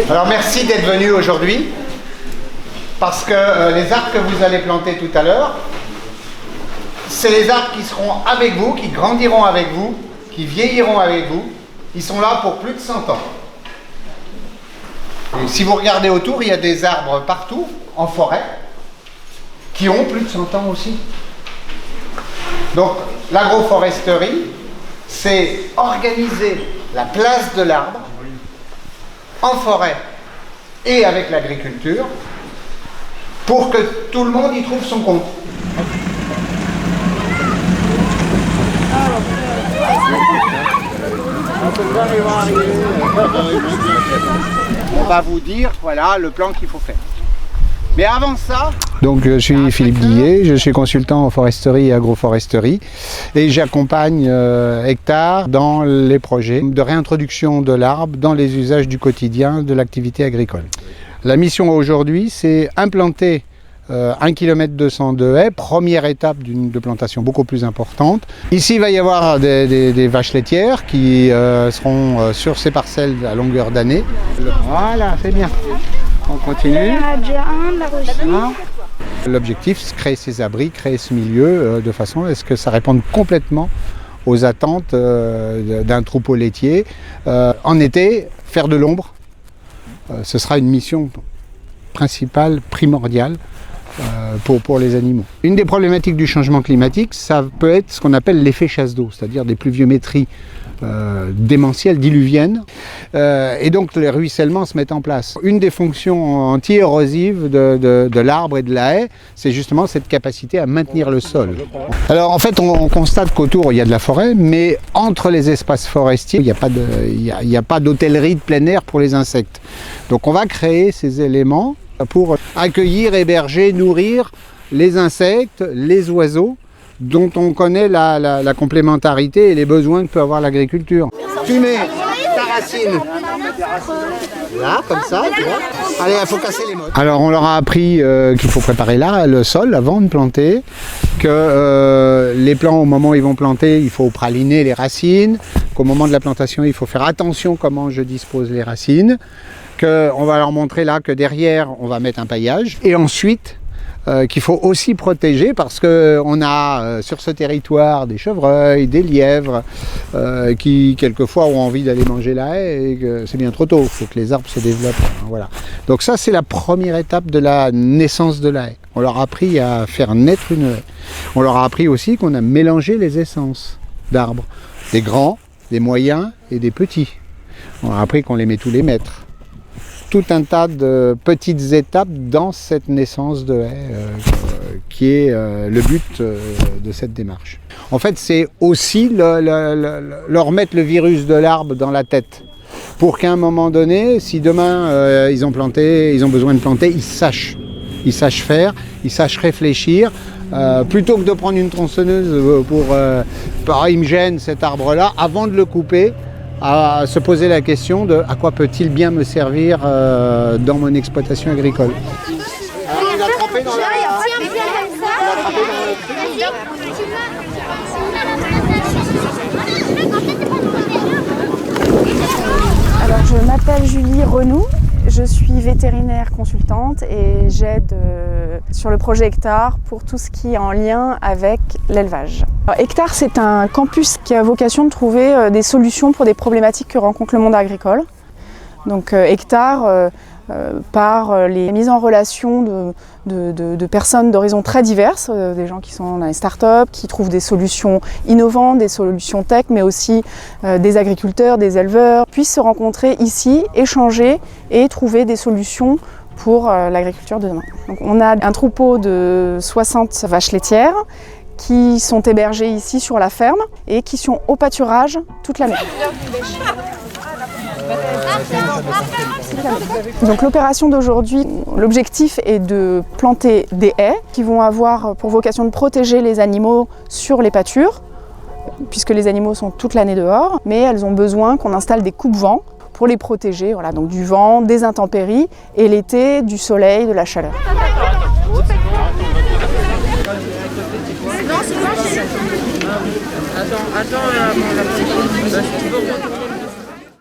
Alors merci d'être venu aujourd'hui, parce que les arbres que vous allez planter tout à l'heure, c'est les arbres qui seront avec vous, qui grandiront avec vous, qui vieilliront avec vous. Ils sont là pour plus de 100 ans. Et si vous regardez autour, il y a des arbres partout, en forêt, qui ont plus de 100 ans aussi. Donc l'agroforesterie, c'est organiser la place de l'arbre en forêt et avec l'agriculture pour que tout le monde y trouve son compte. On va vous dire, voilà, le plan qu'il faut faire. Mais avant ça... Donc je suis Philippe Guillet, je suis consultant en foresterie et agroforesterie et j'accompagne Hectare dans les projets de réintroduction de l'arbre dans les usages du quotidien de l'activité agricole. La mission aujourd'hui, c'est implanter 1,2 km de haies, première étape de plantation beaucoup plus importante. Ici, il va y avoir des vaches laitières qui seront sur ces parcelles à longueur d'année. Voilà, c'est bien. On continue. Il y en a déjà un, là aussi. L'objectif, c'est de créer ces abris, créer ce milieu de façon à ce que ça réponde complètement aux attentes d'un troupeau laitier. En été, faire de l'ombre, ce sera une mission principale, primordiale pour les animaux. Une des problématiques du changement climatique, ça peut être ce qu'on appelle l'effet chasse d'eau, c'est-à-dire des pluviométries démentielles, diluviennes, et donc les ruissellements se mettent en place. Une des fonctions anti-érosives de l'arbre et de la haie, c'est justement cette capacité à maintenir le sol. Alors en fait, on constate qu'autour il y a de la forêt, mais entre les espaces forestiers, il n'y a pas d'hôtellerie de plein air pour les insectes. Donc on va créer ces éléments pour accueillir, héberger, nourrir les insectes, les oiseaux, dont on connaît la complémentarité et les besoins que peut avoir l'agriculture. Tu mets ta racine là, comme ça, tu vois. Allez, il faut casser les modes. Alors on leur a appris qu'il faut préparer là le sol avant de planter, que les plants au moment où ils vont planter, il faut praliner les racines, qu'au moment de la plantation, il faut faire attention comment je dispose les racines, qu'on va leur montrer là que derrière, on va mettre un paillage, et ensuite, qu'il faut aussi protéger parce qu'on a sur ce territoire des chevreuils, des lièvres qui quelquefois ont envie d'aller manger la haie et que c'est bien trop tôt, il faut que les arbres se développent. Voilà. Donc ça c'est la première étape de la naissance de la haie. On leur a appris à faire naître une haie. On leur a appris aussi qu'on a mélangé les essences d'arbres, des grands, des moyens et des petits. On leur a appris qu'on les met tous les mètres. Tout un tas de petites étapes dans cette naissance de haie qui est le but de cette démarche. En fait, c'est aussi leur mettre le virus de l'arbre dans la tête pour qu'à un moment donné, si demain ils ont besoin de planter, ils sachent faire, ils sachent réfléchir. Plutôt que de prendre une tronçonneuse pour il me gêne cet arbre-là, avant de le couper, à se poser la question de à quoi peut-il bien me servir dans mon exploitation agricole. Alors, il a trempé dans Alors, je m'appelle Julie Renoux, je suis vétérinaire consultante et j'aide sur le projet Hectare pour tout ce qui est en lien avec l'élevage. Hectare, c'est un campus qui a vocation de trouver des solutions pour des problématiques que rencontre le monde agricole. Donc Hectare, par les mises en relation de personnes d'horizons très diverses, des gens qui sont dans les startups, qui trouvent des solutions innovantes, des solutions tech, mais aussi des agriculteurs, des éleveurs, puissent se rencontrer ici, échanger et trouver des solutions pour l'agriculture de demain. Donc, on a un troupeau de 60 vaches laitières qui sont hébergées ici sur la ferme et qui sont au pâturage toute l'année. Donc l'opération d'aujourd'hui, l'objectif est de planter des haies qui vont avoir pour vocation de protéger les animaux sur les pâtures, puisque les animaux sont toute l'année dehors, mais elles ont besoin qu'on installe des coupe-vents pour les protéger, voilà, donc du vent, des intempéries, et l'été, du soleil, de la chaleur. Attends, la petite.